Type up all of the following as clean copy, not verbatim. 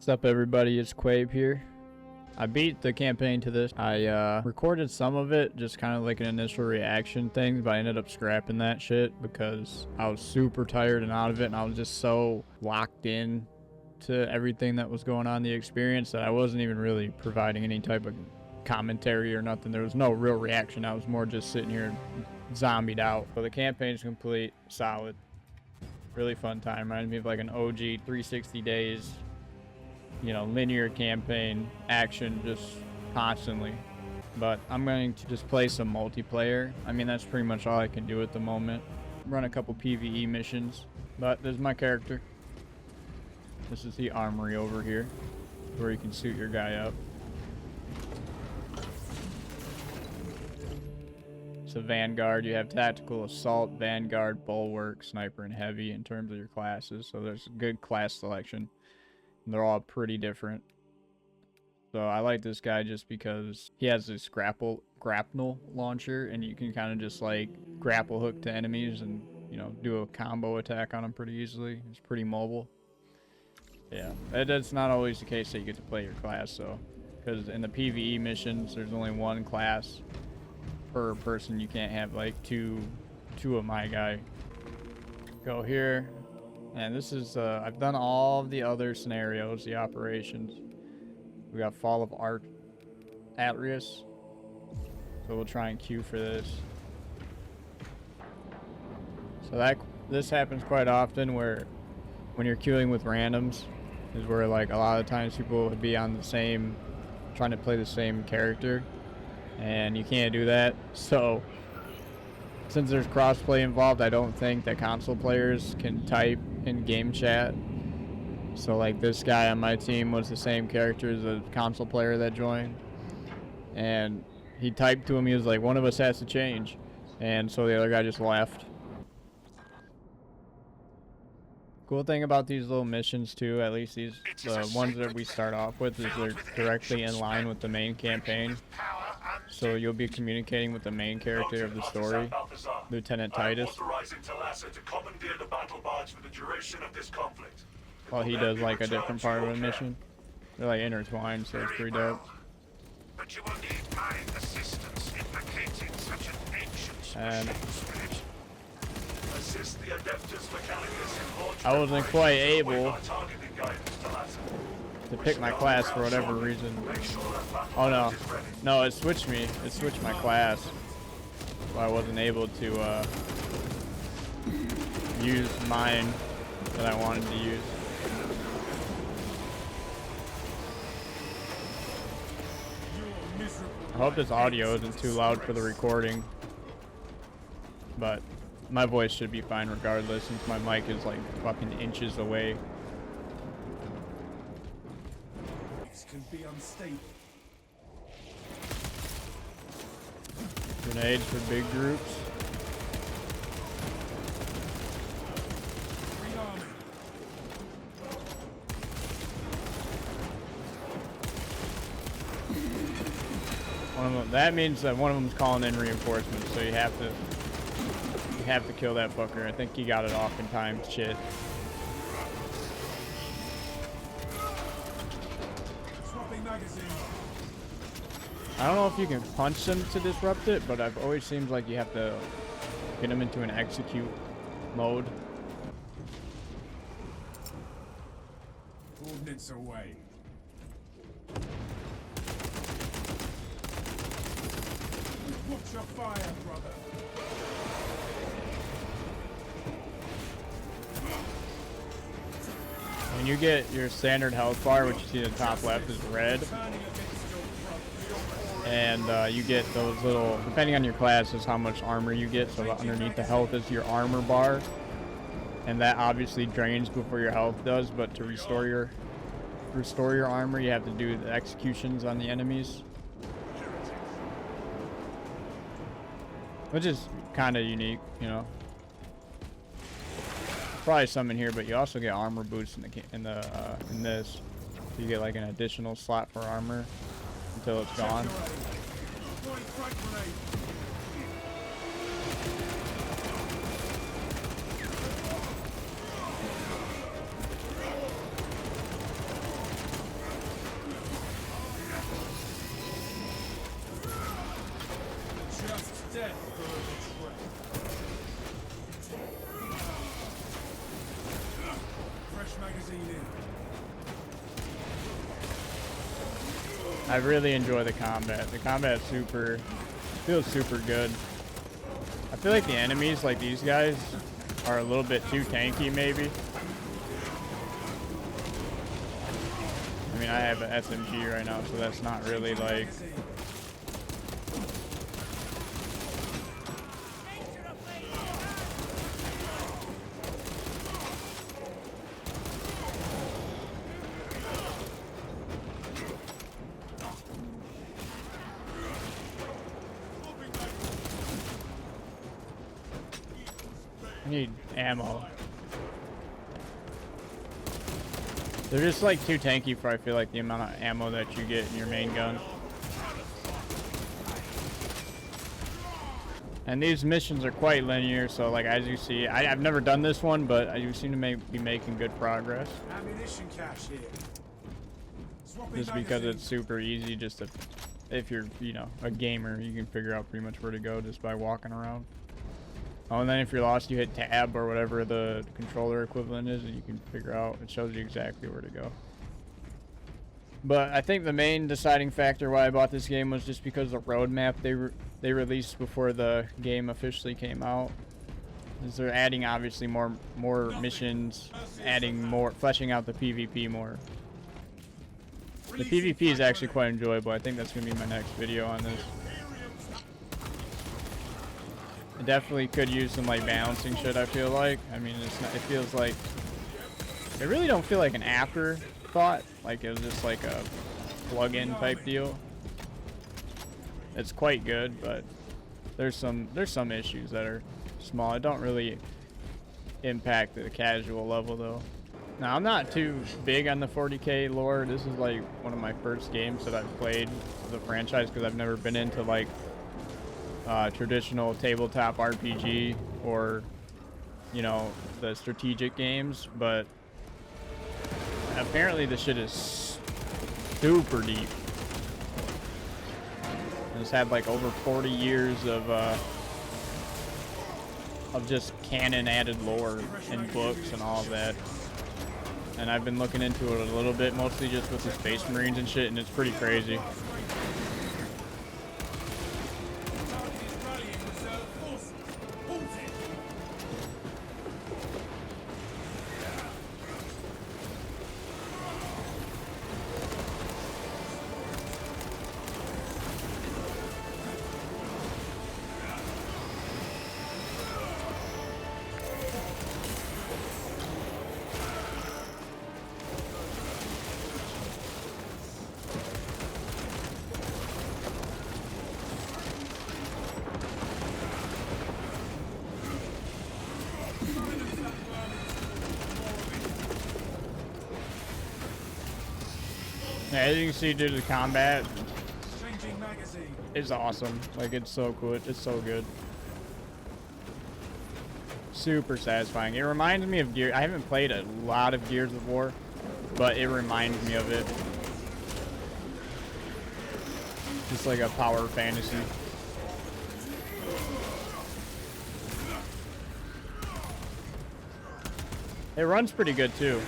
What's up, everybody? It's Quabe here. I beat the campaign to this. I recorded some of it, just kind of like an initial reaction thing, but I ended up scrapping that shit because I was super tired and out of it, and I was just so locked in to everything that was going on in the experience that I wasn't even really providing any type of commentary or nothing. There was no real reaction. I was more just sitting here zombied out. So the campaign's complete, solid, really fun time. Reminds me of like an OG 360 days, you know, linear campaign action just constantly. But I'm going to just play some multiplayer. I mean, that's pretty much all I can do at the moment. Run a couple PVE missions, but this is my character. This is the armory over here where you can suit your guy up. So Vanguard, you have Tactical Assault, Vanguard, Bulwark, Sniper, and Heavy in terms of your classes. So there's a good class selection. And they're all pretty different. So I like this guy just because he has this grapple launcher, and you can kind of just like grapple hook to enemies and, you know, do a combo attack on them pretty easily. It's pretty mobile. Yeah, that's not always the case that you get to play your class, so, because in the PVE missions, there's only one class per person. You can't have like two of my guy. Go here, and this is I've done all of the other scenarios, the operations. We got Fall of Atreus, so we'll try and queue for this. So this happens quite often, where when you're queuing with randoms, is where like a lot of times people would be on the same, trying to play the same character, and you can't do that. So since there's crossplay involved, I don't think that console players can type in game chat. So like this guy on my team was the same character as a console player that joined, and he typed to him, he was like, one of us has to change, and so the other guy just left. Cool thing about these little missions too, at least these ones that we start off with, is they're directly in line with the main campaign. So you'll be communicating with the main character of the story, Lieutenant Titus, while he does like a different part of a mission. They're like intertwined, so it's pretty dope. But you will need my assistance in locating such an ancient I wasn't quite able to pick my class for whatever reason. Oh no, it switched me. It switched my class, so I wasn't able to use mine that I wanted to use. I hope this audio isn't too loud for the recording, but my voice should be fine regardless, since my mic is like fucking inches away. This can be unstable. Grenades for big groups. One of them, that means that one of them's calling in reinforcements, so you have to kill that fucker. I think he got it off in time. Shit. I don't know if you can punch them to disrupt it, but I've always seems like you have to get them into an execute mode. Coordinates away. Watch your fire, brother. When you get your standard health bar, which you see in the top left is red, and you get those little, depending on your class, is how much armor you get. So underneath the health is your armor bar, and that obviously drains before your health does. But to restore your armor, you have to do the executions on the enemies, which is kind of unique, you know. Probably some in here, but you also get armor boosts in this. So you get like an additional slot for armor until it's gone. I really enjoy the combat. The combat feels super good. I feel like the enemies, like these guys, are a little bit too tanky, maybe. I mean, I have an SMG right now, so that's not really like... I need ammo. They're just like too tanky for, I feel like, the amount of ammo that you get in your main gun. And these missions are quite linear, so like as you see, I've never done this one, but I do seem to be making good progress. Ammunition cache here. Just because it's super easy, just to, if you're, you know, a gamer, you can figure out pretty much where to go just by walking around. Oh, and then if you're lost, you hit tab or whatever the controller equivalent is, and you can figure out, it shows you exactly where to go. But I think the main deciding factor why I bought this game was just because the roadmap they released before the game officially came out. Is they're adding obviously more missions, adding more, fleshing out the PvP more. The PvP is actually quite enjoyable. I think that's gonna be my next video on this. It definitely could use some like balancing shit, I feel like. I mean, it's not, it feels like, it really don't feel like an afterthought. Like it was just like a plug-in type deal. It's quite good, but there's some issues that are small. It don't really impact the casual level though. Now, I'm not too big on the 40k lore. This is like one of my first games that I've played of the franchise because I've never been into like traditional tabletop RPG or, you know, the strategic games, but apparently this shit is super deep. It's had like over 40 years of just canon added lore and books and all of that. And I've been looking into it a little bit, mostly just with the Space Marines and shit, and it's pretty crazy. Yeah, as you can see, due to the combat, it's awesome. Like, it's so cool. It's so good. Super satisfying. It reminds me of Gear. I haven't played a lot of Gears of War, but it reminds me of it. Just like a power fantasy. It runs pretty good too,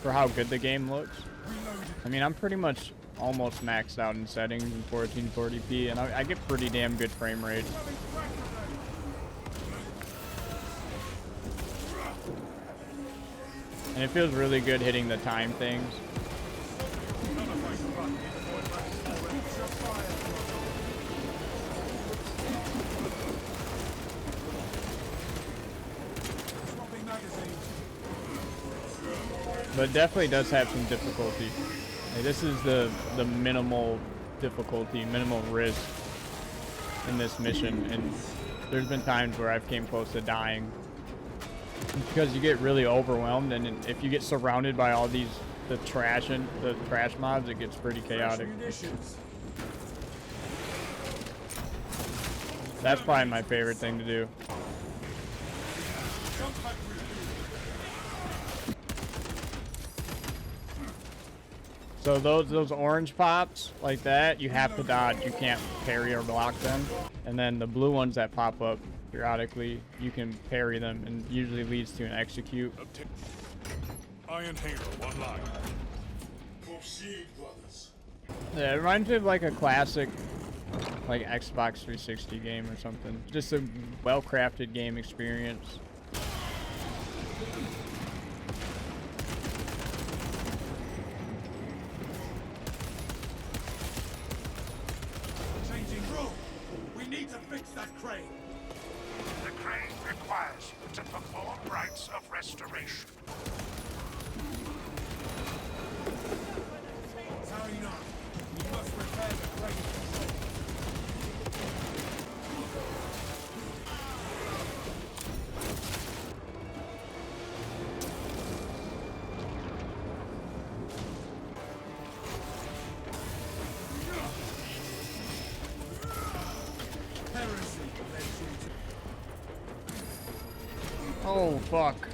for how good the game looks. I mean, I'm pretty much almost maxed out in settings in 1440p, and I get pretty damn good frame rates. And it feels really good hitting the time things. But it definitely does have some difficulty. Like, this is the minimal difficulty, minimal risk in this mission, and there's been times where I've came close to dying because you get really overwhelmed, and if you get surrounded by all the trash mobs, it gets pretty chaotic. That's probably my favorite thing to do. So those orange pops like that, you have to dodge. You can't parry or block them. And then the blue ones that pop up periodically, you can parry them, and usually leads to an execute. Iron Hanger, one line. Proceed, brothers. Yeah, it reminds me of like a classic, like Xbox 360 game or something. Just a well-crafted game experience. Changing room. We need to fix that crane. The crane requires you to perform rites of restoration. Tarry not. We must repair the crane. Heresy led you to Oh, fuck.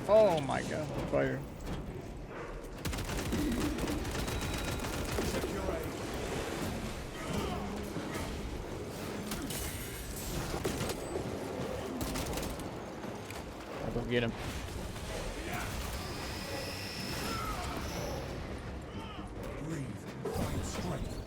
Oh my god, fire. secure aid. I'll go get him. Breathe. Find strength.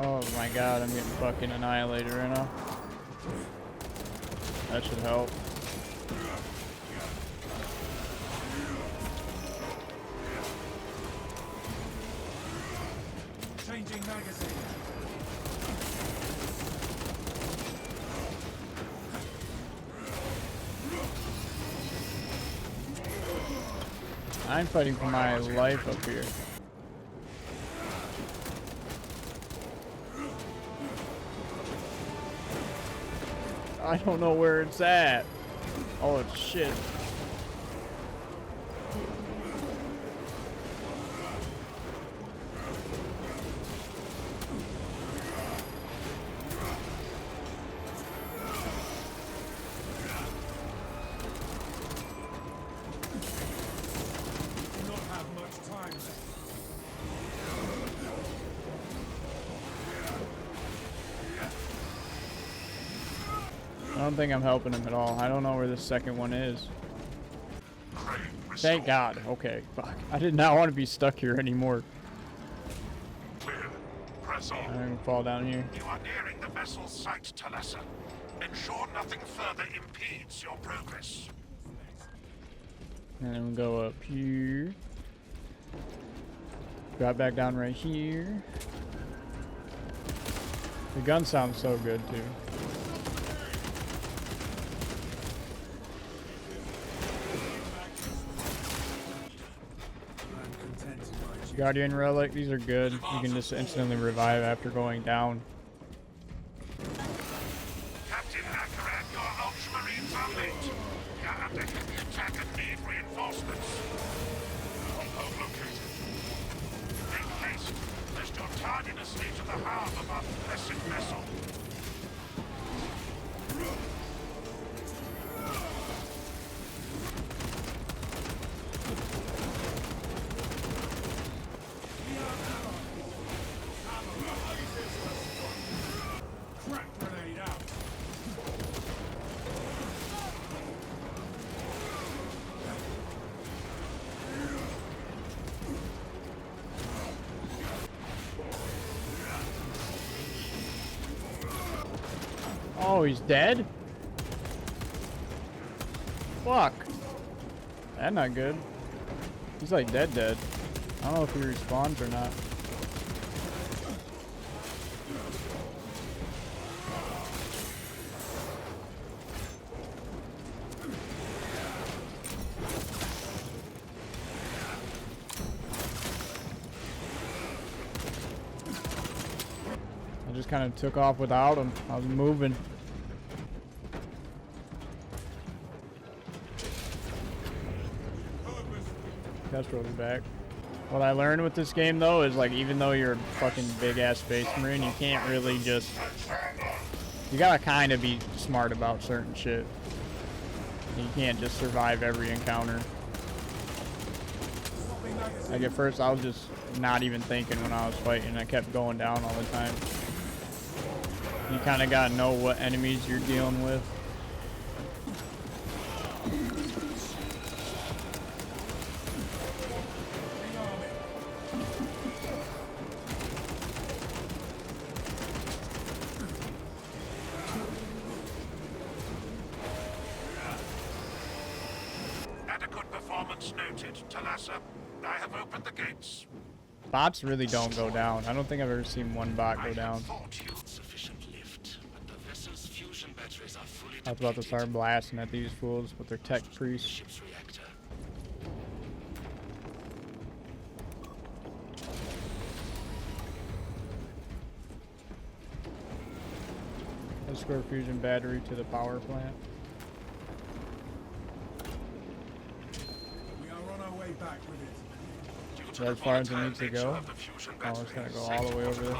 Oh my god, I'm getting fucking annihilated right now. That should help. Changing magazine. I'm fighting for my life up here. I don't know where it's at. Oh, it's shit. Do not have much time left. I don't think I'm helping him at all. I don't know where this second one is. Crane Thank restored. God. Okay, fuck. I did not want to be stuck here anymore. Clear. Press I'm on. gonna fall down here. You are nearing the vessel's site, Talessa. Ensure nothing further impedes your progress. And then we'll go up here. Drop back down right here. The gun sounds so good too. I'm contented, my G. Guardian Relic, these are good. You can just instantly revive after going down. Captain Akaran, your Ultramarines are late. You're under heavy attack and need reinforcements. Home located. Make haste, lest your tardiness lead to the harm of our blessed vessel. Crack grenade out. Oh, he's dead? Fuck. That's not good. He's like dead. I don't know if he respawns or not. I just kind of took off without him. I was moving. That's really back. What I learned with this game though is like even though you're a fucking big ass space marine, you can't really just, you gotta kind of be smart about certain shit. You can't just survive every encounter. Swapping magazine. Like at first I was just not even thinking when I was fighting. I kept going down all the time. You kind of gotta know what enemies you're dealing with. Adequate performance noted, Talassa. I have opened the gates. Bots really don't go down. I don't think I've ever seen one bot go down. I was about to start blasting at these fools with their tech priests. Escort fusion battery to the power plant. We are on our way back with it. Is that as far as it needs to go? Oh, it's gonna go all the way over there.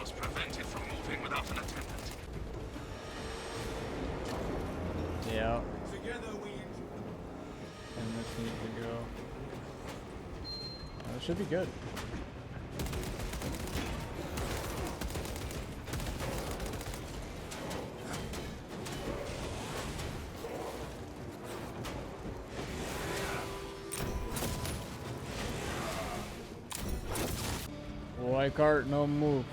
Yeah. Together we And this needs to go. It should be good. White cart, no move.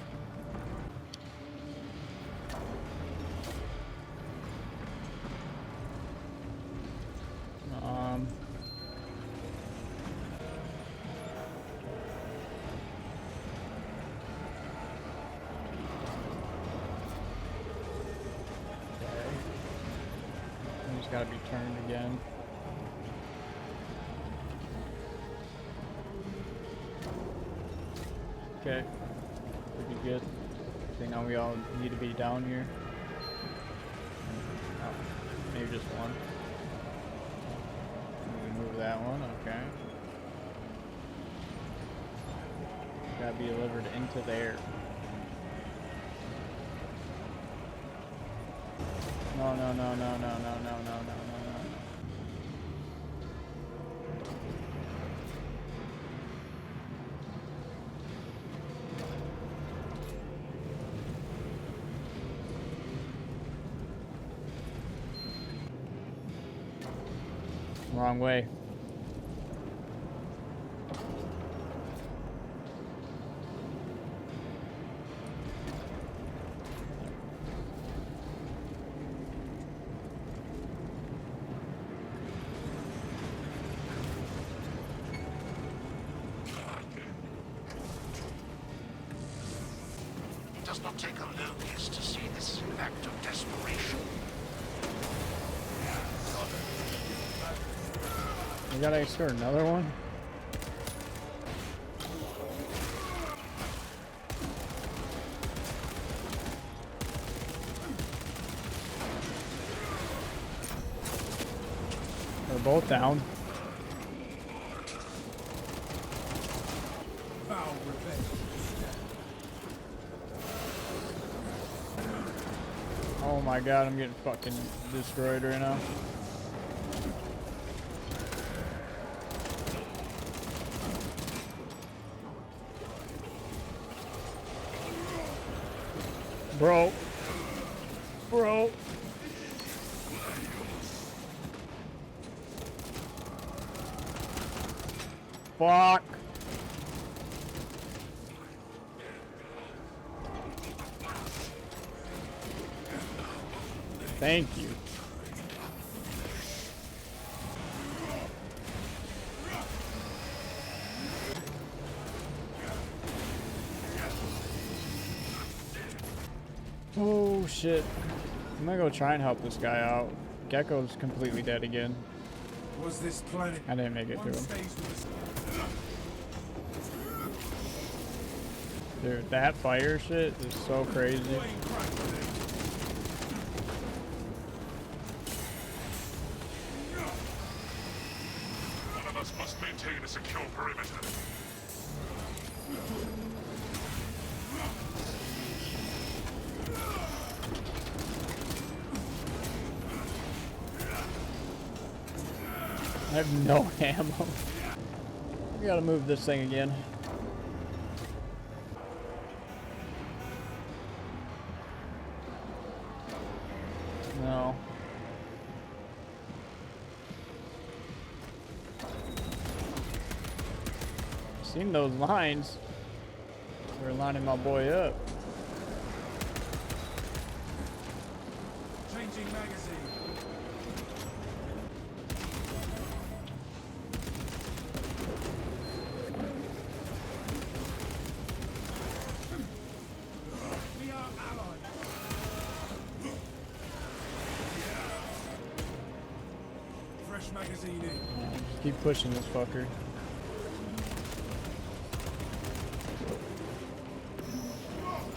It's got to be turned again. Okay, pretty good. I think now we all need to be down here. Oh, maybe just one. We can move that one, okay. Gotta be delivered into there. No, no, no, no, no, no, no, no, no, no, no. Wrong way. It does not take a Lucas to see this act of desperation. We gotta explore another one. They're both down. foul revenge. Oh my god, I'm getting fucking destroyed right now. Bro. Bro. Fuck. Thank you. Oh shit. I'm gonna go try and help this guy out. Gecko's completely dead again. Was this planet? I didn't make it One to him. stays with us. Dude, that fire shit is so crazy. Playing crack with it. One of us must maintain a secure perimeter. I have no ammo. We gotta move this thing again. No. Seen those lines. They're lining my boy up. Changing magazine. We are allied. Fresh magazine in. Just keep pushing this fucker.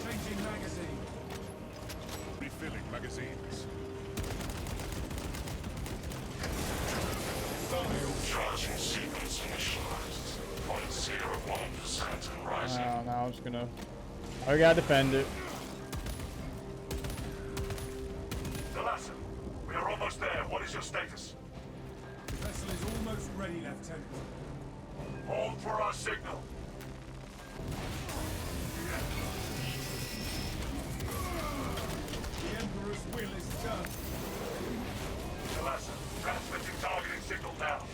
Changing magazine. Refilling magazines. Charging sequence initialized. 0.01% and rising. Oh, now I'm just gonna. I gotta defend it. Delassa, we are almost there. What is your status? The vessel is almost ready, Lieutenant. Hold for our signal. The Emperor's will is done. Delassa, transmitting targeting signal now.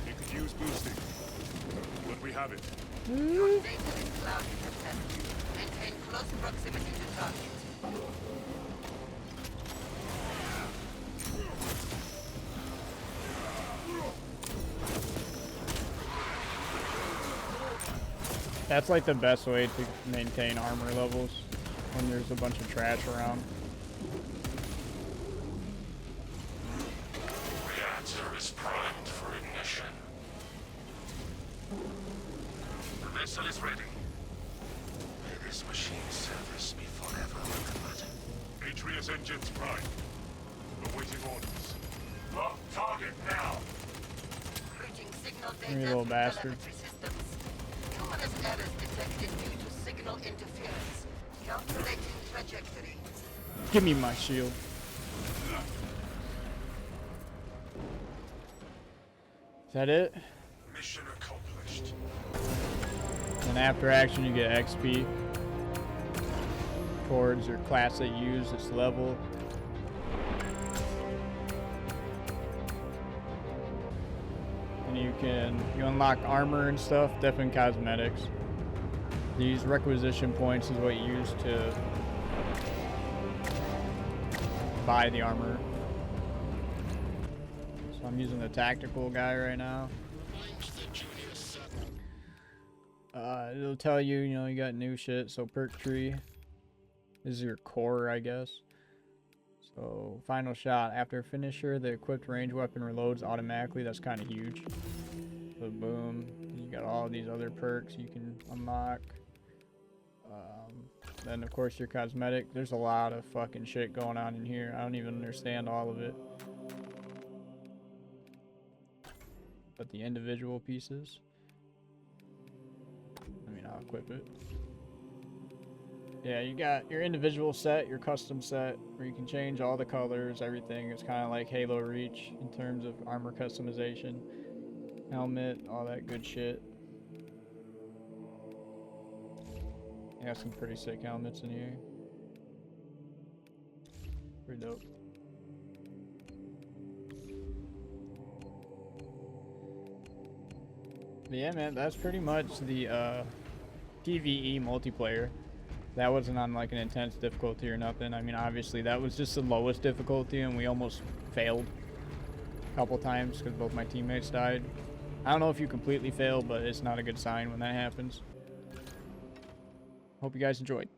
You could use boosting, but we have it. Your data is clouded, Lieutenant. Maintain close proximity to target. That's like the best way to maintain armor levels when there's a bunch of trash around. Reactor is primed for ignition. The vessel is ready. May this machine service me forever, Lieutenant. Atreus engines primed. Awaiting orders. Lock target now. Routing signal Give me a data little to bastard. telemetry systems. Numerous errors detected due to signal interference. Calculating trajectory. Give me my shield. Is that it? Mission accomplished. And after action, you get XP towards your class that you use, its level. And you unlock armor and stuff, definitely cosmetics. These requisition points is what you use to buy the armor. So I'm using the tactical guy right now. It'll tell you, you got new shit. So perk tree is your core, I guess. So final shot. After finisher, the equipped range weapon reloads automatically. That's kind of huge. So boom. You got all these other perks you can unlock. Then of course your cosmetic. There's a lot of fucking shit going on in here. I don't even understand all of it. But the individual pieces. I'll equip it. Yeah, you got your individual set, your custom set, where you can change all the colors, everything. It's kind of like Halo Reach in terms of armor customization. Helmet, all that good shit. I got some pretty sick helmets in here. Pretty dope. But yeah, man, that's pretty much the PVE multiplayer. That wasn't on like an intense difficulty or nothing. I mean, obviously that was just the lowest difficulty and we almost failed a couple times because both my teammates died. I don't know if you completely fail, but it's not a good sign when that happens. Hope you guys enjoyed.